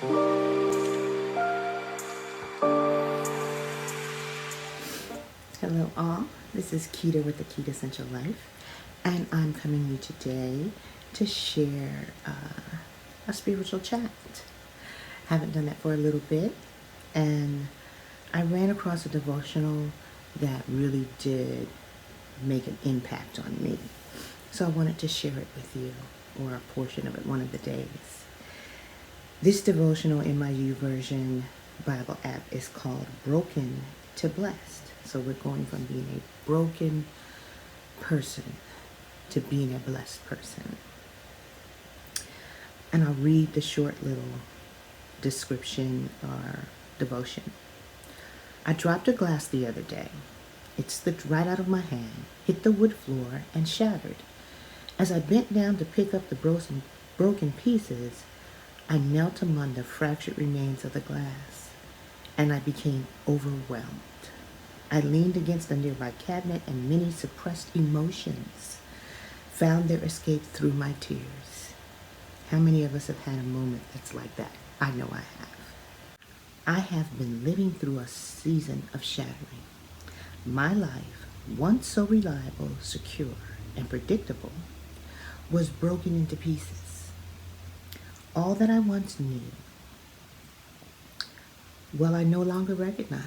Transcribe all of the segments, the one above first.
Hello all, this is Quita with the Quitassential Life, and I'm coming to you today to share a spiritual chat. Haven't done that for a little bit, and I ran across a devotional that really did make an impact on me. So I wanted to share it with you, or a portion of it, one of the days. This devotional in my YouVersion Bible app is called Broken to Blessed. So we're going from being a broken person to being a blessed person. And I'll read the short little description or devotion. I dropped a glass the other day. It slipped right out of my hand, hit the wood floor, and shattered. As I bent down to pick up the broken pieces, I knelt among the fractured remains of the glass, and I became overwhelmed. I leaned against a nearby cabinet, and many suppressed emotions found their escape through my tears. How many of us have had a moment that's like that? I know I have. I have been living through a season of shattering. My life, once so reliable, secure, and predictable, was broken into pieces. All that I once knew, well, I no longer recognized.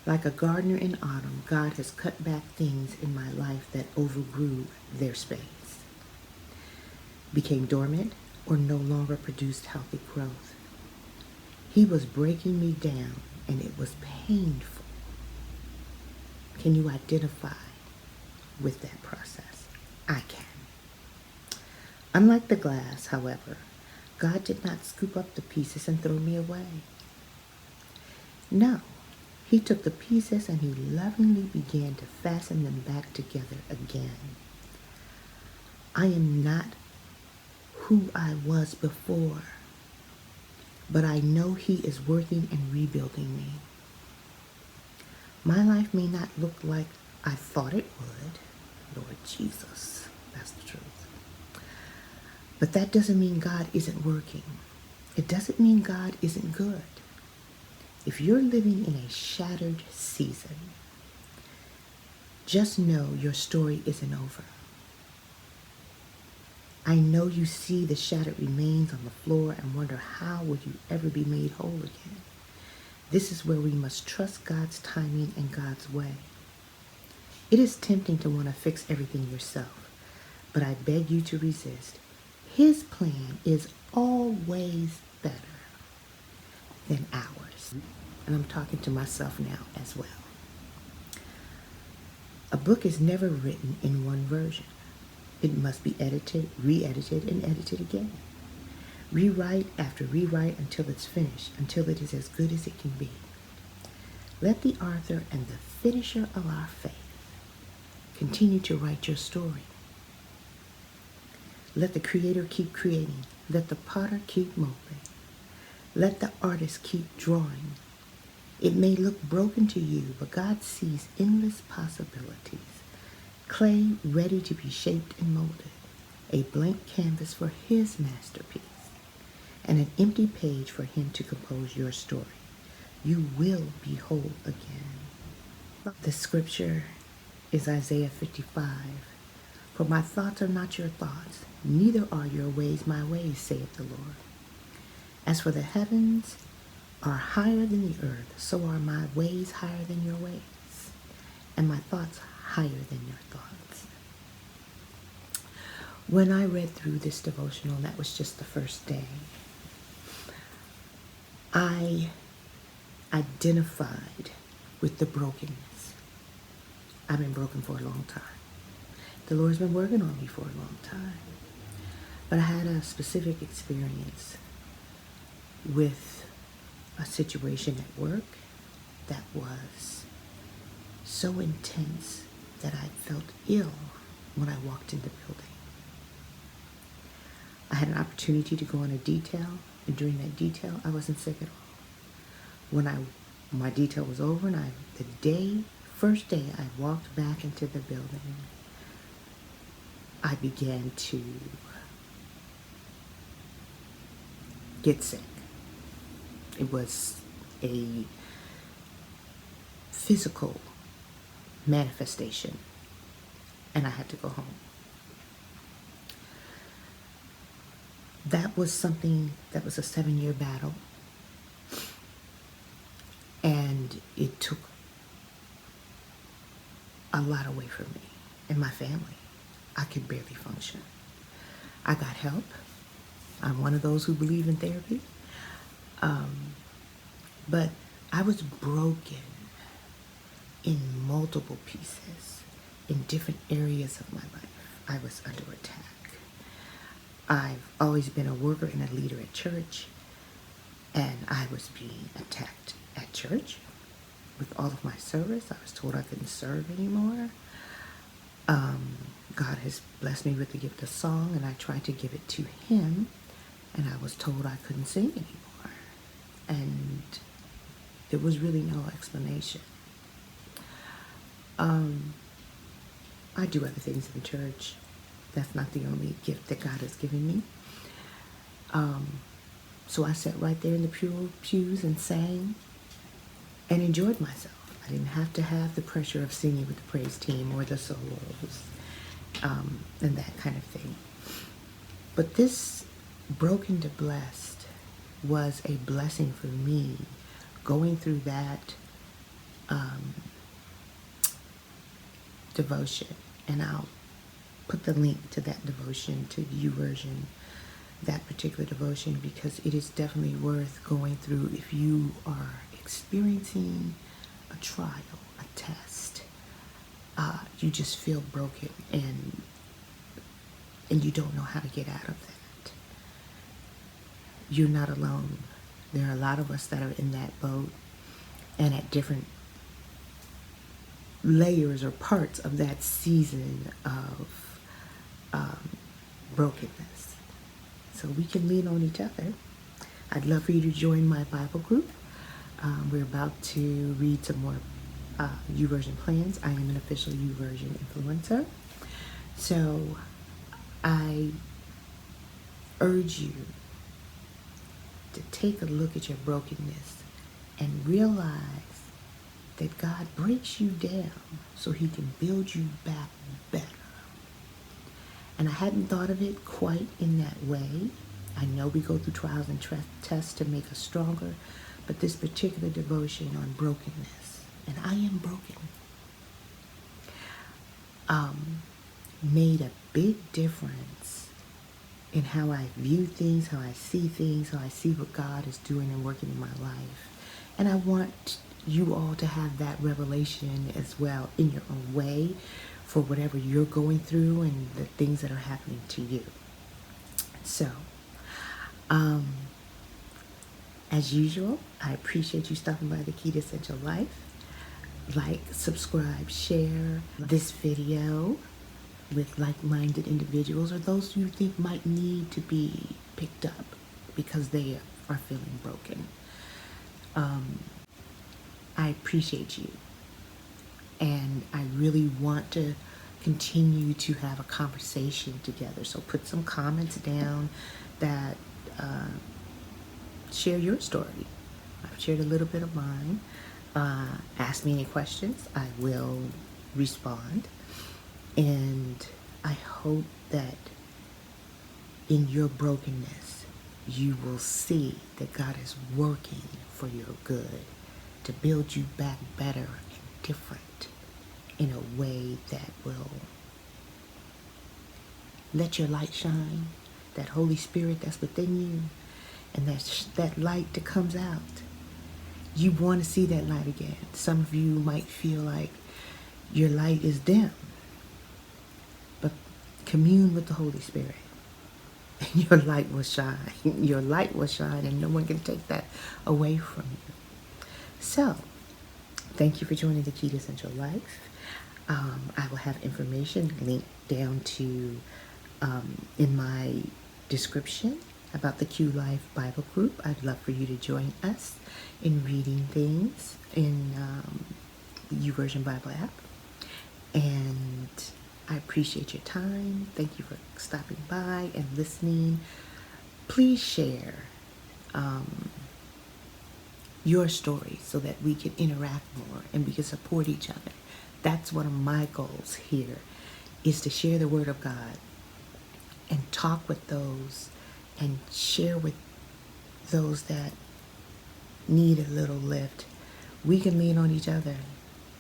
Like a gardener in autumn, God has cut back things in my life that overgrew their space, became dormant, or no longer produced healthy growth. He was breaking me down, and it was painful. Can you identify with that process? I can. Unlike the glass, however, God did not scoop up the pieces and throw me away. No. He took the pieces and he lovingly began to fasten them back together again. I am not who I was before, but I know he is working and rebuilding me. My life may not look like I thought it would, Lord Jesus, that's the truth. But that doesn't mean God isn't working. It doesn't mean God isn't good. If you're living in a shattered season, just know your story isn't over. I know you see the shattered remains on the floor and wonder how will you ever be made whole again. This is where we must trust God's timing and God's way. It is tempting to want to fix everything yourself, but I beg you to resist. His plan is always better than ours. And I'm talking to myself now as well. A book is never written in one version. It must be edited, re-edited, and edited again. Rewrite after rewrite until it's finished, until it is as good as it can be. Let the author and the finisher of our faith continue to write your story. Let the creator keep creating. Let the potter keep molding. Let the artist keep drawing. It may look broken to you, but God sees endless possibilities. Clay ready to be shaped and molded. A blank canvas for his masterpiece. And an empty page for him to compose your story. You will be whole again. The scripture is Isaiah 55. For my thoughts are not your thoughts, neither are your ways my ways, saith the Lord. As for the heavens are higher than the earth, so are my ways higher than your ways, and my thoughts higher than your thoughts. When I read through this devotional, that was just the first day, I identified with the brokenness. I've been broken for a long time. The Lord's been working on me for a long time. But I had a specific experience with a situation at work that was so intense that I felt ill when I walked in the building. I had an opportunity to go on a detail, and during that detail, I wasn't sick at all. When my detail was over, and first day I walked back into the building, I began to get sick. It was a physical manifestation, and I had to go home. That was something that was a 7-year battle, and it took a lot away from me and my family. I could barely function. I got help. I'm one of those who believe in therapy. But I was broken in multiple pieces in different areas of my life. I was under attack. I've always been a worker and a leader at church, and I was being attacked at church with all of my service. I was told I couldn't serve anymore. God has blessed me with the gift of song, and I tried to give it to him, and I was told I couldn't sing anymore. And there was really no explanation. I do other things in church. That's not the only gift that God has given me. So I sat right there in the pews and sang and enjoyed myself. I didn't have to have the pressure of singing with the praise team or the solos and that kind of thing. But this Broken to Blessed was a blessing for me, going through that devotion. And I'll put the link to that devotion, to YouVersion, that particular devotion, because it is definitely worth going through if you are experiencing a trial, a test. You just feel broken and you don't know how to get out of that. You're not alone. There are a lot of us that are in that boat and at different layers or parts of that season of brokenness. So we can lean on each other. I'd love for you to join my Bible group. We're about to read some more YouVersion plans. I am an official YouVersion influencer. So I urge you to take a look at your brokenness and realize that God breaks you down so he can build you back better. And I hadn't thought of it quite in that way. I know we go through trials and tests to make us stronger, but this particular devotion on brokenness, and I am broken, made a big difference in how I view things, how I see things, how I see what God is doing and working in my life. And I want you all to have that revelation as well in your own way for whatever you're going through and the things that are happening to you. So, as usual, I appreciate you stopping by the Quitassential Life. Like, subscribe, share this video with like-minded individuals or those you think might need to be picked up because they are feeling broken. I appreciate you, and I really want to continue to have a conversation together. So put some comments down that share your story. I've shared a little bit of mine. Ask me any questions. I will respond. And I hope that in your brokenness, you will see that God is working for your good to build you back better and different in a way that will let your light shine, that Holy Spirit that's within you, and that light that comes out. You want to see that light again. Some of you might feel like your light is dim, but commune with the Holy Spirit and your light will shine. Your light will shine and no one can take that away from you. So, thank you for joining the Quitassential Life. I will have information linked down to in my description about the Q Life Bible group. I'd love for you to join us in reading things in the YouVersion Bible app. And I appreciate your time. Thank you for stopping by and listening. Please share your story so that we can interact more and we can support each other. That's one of my goals here, is to share the word of God and talk with those and share with those that need a little lift. We can lean on each other.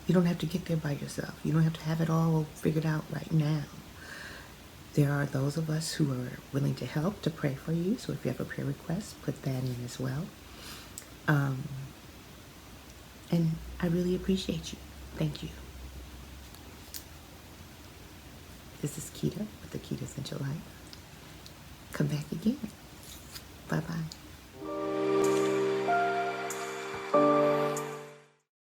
You don't have to get there by yourself. You don't have to have it all figured out right now. There are those of us who are willing to help, to pray for you. So if you have a prayer request, put that in as well. And I really appreciate you. Thank you. This is Quita with the Quitassential Life. Come back again. Bye-bye.